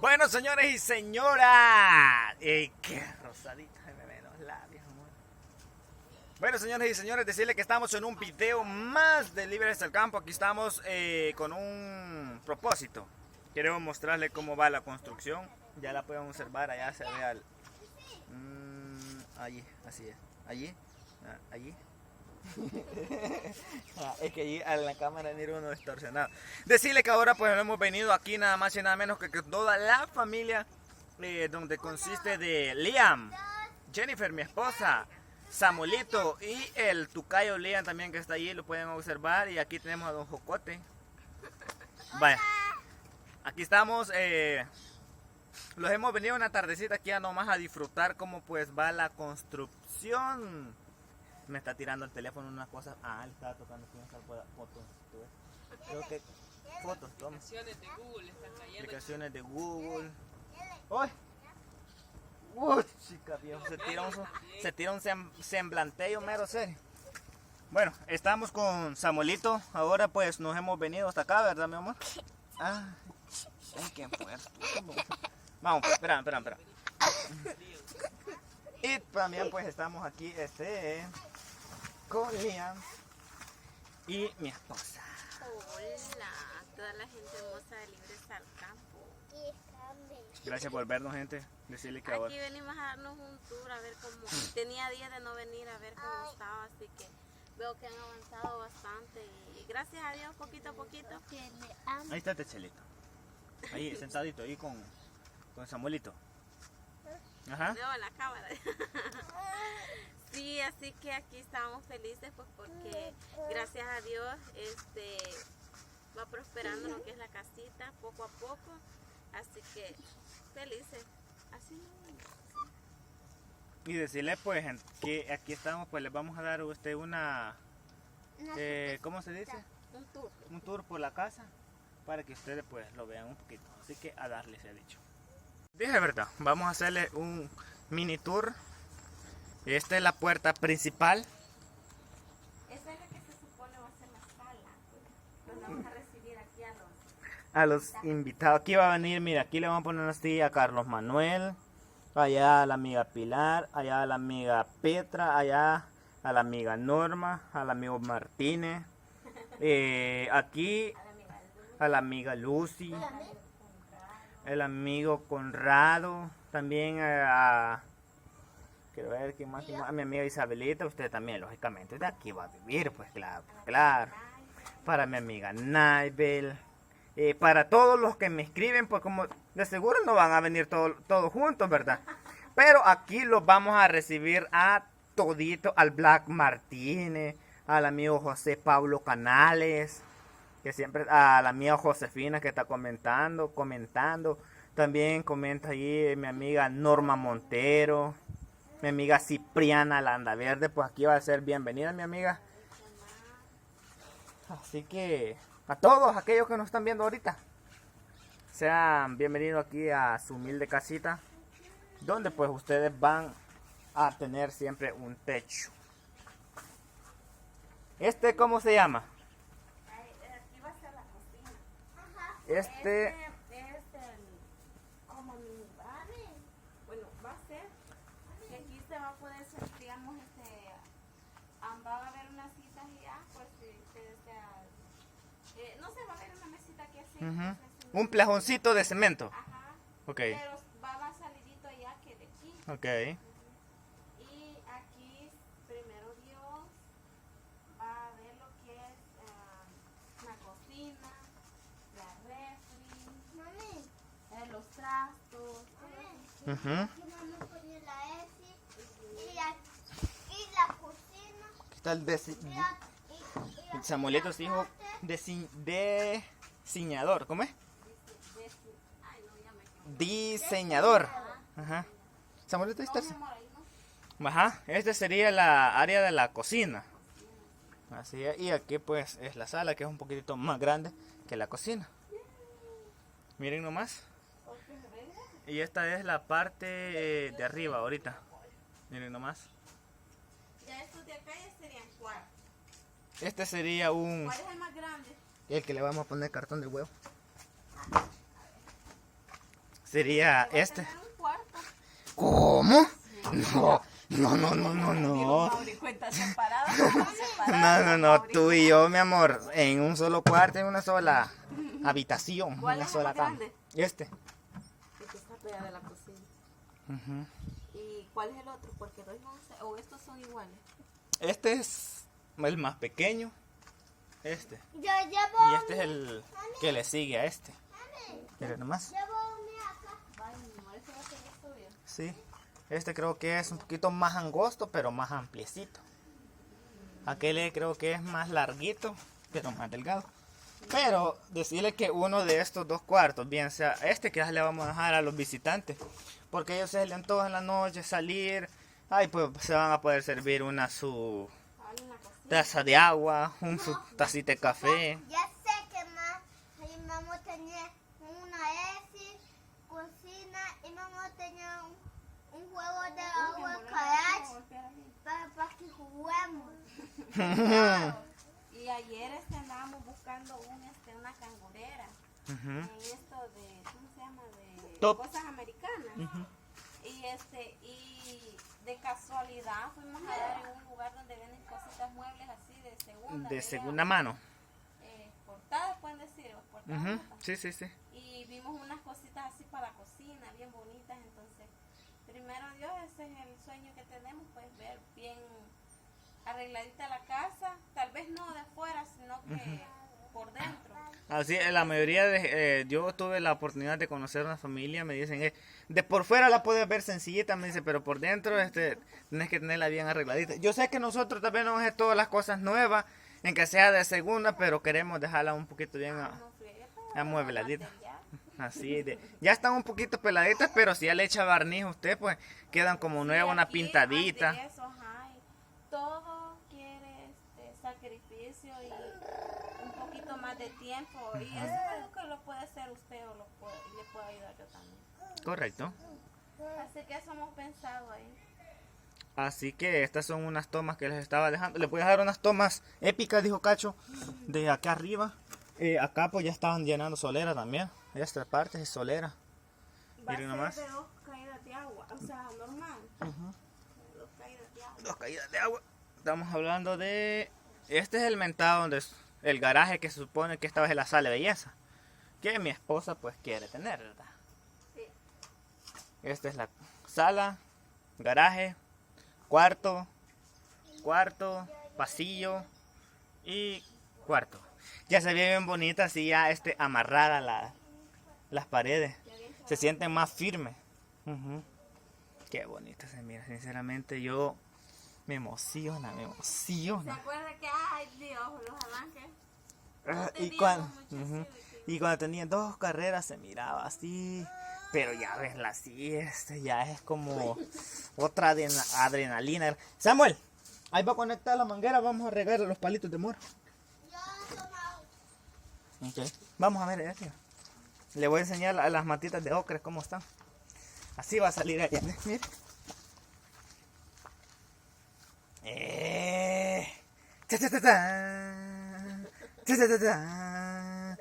Bueno, señores y señoras, qué rosadita se me ven los labios, amor. Bueno, señores y señores, decirles que estamos en un video más de Líderes del Campo. Aquí estamos con un propósito. Queremos mostrarles cómo va la construcción. Ya la pueden observar, allá se ve al... allí, así es. Allí, allí. Es que allí a la cámara ni uno distorsionado. Decirle que ahora pues hemos venido aquí nada más y nada menos que toda la familia, donde consiste de Liam, Jennifer, mi esposa, Samuelito y el tucayo Liam también, que está allí, lo pueden observar. Y aquí tenemos a don Jocote. Vaya, aquí estamos, los hemos venido una tardecita aquí a nomás a disfrutar cómo pues va la construcción. Me está tirando el teléfono unas cosas. Le estaba tocando fotos. Creo que fotos, toma. Aplicaciones de Google están cayendo. Aplicaciones de Google. ¡Uy! ¡Uy, chica viejo! Se tira un semblanteo mero serio. Bueno, estamos con Samuelito. Ahora pues nos hemos venido hasta acá, ¿verdad, mi amor? Ay, qué fuerte. Vamos, espera. Y también pues estamos aquí con Liam y mi esposa. Hola, toda la gente hermosa de Líderes al Campo. Gracias por vernos, gente. Decirle que Aquí ahora... venimos a darnos un tour, a ver cómo... Tenía días de no venir a ver cómo estaba, así que veo que han avanzado bastante. Y gracias a Dios, poquito a poquito. Ahí está Techelito. Ahí, sentadito, ahí con Samuelito. Ajá. Veo en la cámara. Sí, así que aquí estamos felices pues porque gracias a Dios va prosperando lo que es la casita poco a poco, así que felices. Así. Y decirle pues que aquí estamos, pues les vamos a dar una ¿cómo se dice? Un tour por la casa para que ustedes pues lo vean un poquito. Así que a darles se ha dicho. Dije verdad, vamos a hacerle un mini tour. Esta es la puerta principal. Esa es la que se supone va a ser la sala, donde vamos a recibir aquí A los invitados. Aquí va a venir, mira, aquí le vamos a poner así a Carlos Manuel, allá a la amiga Pilar, allá a la amiga Petra, allá a la amiga Norma, al amigo Martínez, aquí a la amiga Lucy, el amigo Conrado, también quiero ver quién más, a mi amiga Isabelita, usted también, lógicamente, de aquí va a vivir, pues claro. Para mi amiga Naibel, para todos los que me escriben, pues como de seguro no van a venir todos juntos, ¿verdad? Pero aquí los vamos a recibir a todito, al Black Martínez, al amigo José Pablo Canales, que siempre, a la amiga Josefina que está comentando, también comenta ahí mi amiga Norma Montero, mi amiga Cipriana Landaverde, pues aquí va a ser bienvenida mi amiga. Así que a todos aquellos que nos están viendo ahorita, sean bienvenidos aquí a su humilde casita, donde pues ustedes van a tener siempre un techo. ¿Cómo se llama? Aquí va a ser la cocina. Es como minibar. Bueno, va a ser que aquí se va a poder ser, digamos, va a haber unas citas y pues si usted desea, no se va a ver una mesita aquí así. Un plajoncito de cemento. Ajá. Ok. Pero va más salidito allá que de aquí. Ok. Y aquí, primero Dios, va a ver lo que es la cocina, la refri, los trastos. Y la cocina. Aquí está el Samuelito es hijo de diseñador. ¿Cómo es? Diseñador. Ajá. Samuelito, ¿está? Ajá. Este sería la área de la cocina. Así es. Y aquí pues es la sala, que es un poquitito más grande que la cocina. Miren nomás. Y esta es la parte de arriba ahorita. Miren nomás. Ya estos de acá ya serían cuartos. Este sería un... ¿Cuál es el más grande? El que le vamos a poner cartón de huevo. sería Voy a este. tener un cuarto. ¿Cómo? No, no. Mauri, cuenta separada. No, tú y yo, mi amor, en un solo cuarto, en una sola habitación, ¿Cuál una es el sola más cama. grande? Este. El que está pegado de la cocina. Ujú. ¿Y cuál es el otro? Porque dos van a ser, o estos son iguales. Este es el más pequeño. Este. Yo llevo. Y este es el que le sigue a este. Mira nomás. Llevo mi acá. Vaya, mi amor, ese va a ser el estudio. Sí. Este creo que es un poquito más angosto, pero más ampliecito. Aquel creo que es más larguito, pero más delgado. Pero decirle que uno de estos dos cuartos, bien sea este que ya le vamos a dejar a los visitantes, porque ellos se les antoja en la noche salir, ay, pues se van a poder servir una su Vale, en la cocina. taza de agua, su tacita de café. Ya sé que más. Ahí vamos a tener una ESI, cocina y vamos a tener un juego de agua kayak para que juguemos. Y ayer andábamos buscando una cangurera. Ujú. En esto de, ¿cómo se llama? De Top. cosas americanas. Ujú. Y de casualidad fuimos a dar en un lugar donde venden cositas muebles así de segunda. De ¿verdad? segunda mano. Portadas pueden decir, o portadas. Ujú. rotas. Sí. Y vimos unas cositas así para la cocina, bien bonitas. Entonces, primero Dios, ese es el sueño que tenemos, pues ver bien arregladita la casa, tal vez no de afuera, sino que por dentro. Así, la mayoría de, yo tuve la oportunidad de conocer una familia, me dicen, de por fuera la puedes ver sencillita, me dice, pero por dentro, tienes que tenerla bien arregladita. Yo sé que nosotros también no es todas las cosas nuevas, en que sea de segunda, pero queremos dejarla un poquito bien No friegue, pero amuebladita. material. Así ya están un poquito peladitas, pero si ya le echa barniz a usted, pues quedan como nuevas, una Aquí, pintadita. de eso, ajá, y todo quiere sacrificio y un poquito más de tiempo. Y eso es algo que lo puede hacer usted o le puedo ayudar yo también. Correcto. Así que eso hemos pensado ahí. Así que estas son unas tomas que les estaba dejando. Les voy a dejar unas tomas épicas, dijo Cacho, de acá arriba. Acá pues ya estaban llenando solera también. Esta parte es solera. Va Miren a nomás. ser de 2 caídas de agua, o sea, normal. 2 caídas de agua. 2 caídas de agua. Estamos hablando de... Este es el mentado donde es el garaje que se supone que esta vez es la sala de belleza. Que mi esposa pues quiere tener, ¿verdad? Sí. Esta es la sala, garaje, cuarto, pasillo y cuarto. Ya se ve bien bonita así ya amarrada las paredes. Se sienten más firmes. Ujú. Qué bonita se mira, sinceramente yo me emociona. ¿Se acuerda que, ay Dios, los arranques? Y Teníamos cuando, mucho ujú. así, Y cuando tenía 2 carreras se miraba así, pero ya verla así, ya es como otra adrenalina. Samuel, ahí va a conectar la manguera, vamos a regar los palitos de mora. Yo tomado. Okay. Vamos a ver, tío. Le voy a enseñar a las matitas de ocre cómo están. Así va a salir allá, mire. Ta, ta, ta, ta. Ta, ta, ta, ta.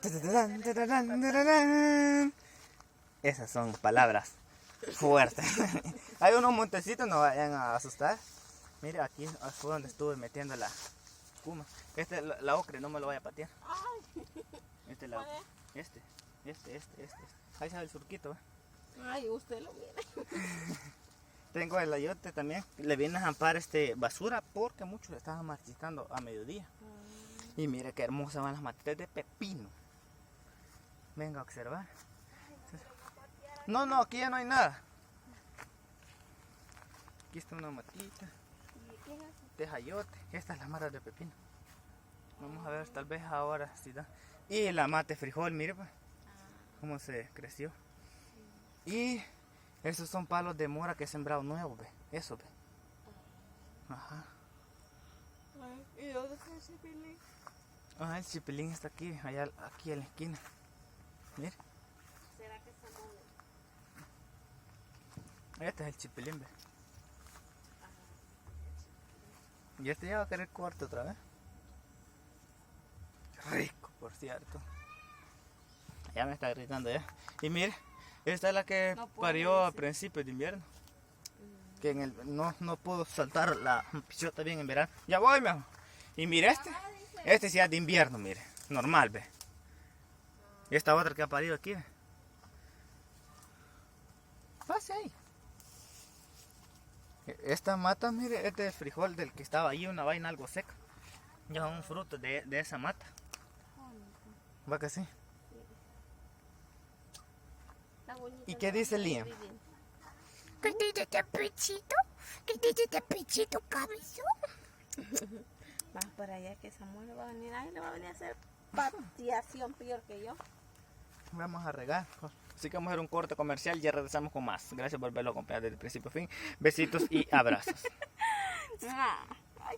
Ta, ta, ta, ta, ta, ta, ta, ta. Esas son palabras fuertes. Hay unos montecitos, no vayan a asustar. Mire, aquí fue donde estuve metiendo la cuma. La ocre, no me lo vaya a patear. Este. Ahí sale el surquito, ¿eh? Ay, usted lo mira. Tengo el ayote también. Le viene a jampar basura porque muchos le estaban marchitando a mediodía. Y mire qué hermosas van las matitas de pepino. Venga a observar. No, aquí ya no hay nada. Aquí está una matita de jayote. Esta es la mata de pepino. Vamos a ver, tal vez ahora sí da. Y la mate de frijol, mire pues, cómo se creció. Y esos son palos de mora que he sembrado nuevos, ve. Eso, ve. Ajá. ¿Y dónde está el chipilín? Ah, el chipilín está aquí, allá, aquí en la esquina. Mire, ¿Será que se mueve? este es el chipilín, ve. Y este ya va a querer corto otra vez. Rico, por cierto. Ya me está gritando ya. Y mire, Esta es la que No puede, parió a dice. principios de invierno. Que en el, no pudo saltar la pichota bien en verano. Ya voy, mijo. Y mire este sí es de invierno, mire. Normal, ve. Y esta otra que ha parido aquí, ve. Pase ahí. Esta mata, mire, es del frijol del que estaba ahí, una vaina algo seca. Ya es un fruto de esa mata. ¿Va que sí? ¿Y qué dice Liam? ¿Qué dice de pechito? ¿Qué dice de pechito, cabezón? Vas para allá que Samuel va a venir ahí, le va a venir a hacer pateación peor que yo. Vamos a regar. Así que vamos a hacer un corte comercial y ya regresamos con más. Gracias por verlo, acompañar desde el principio a fin. Besitos y abrazos. Ay.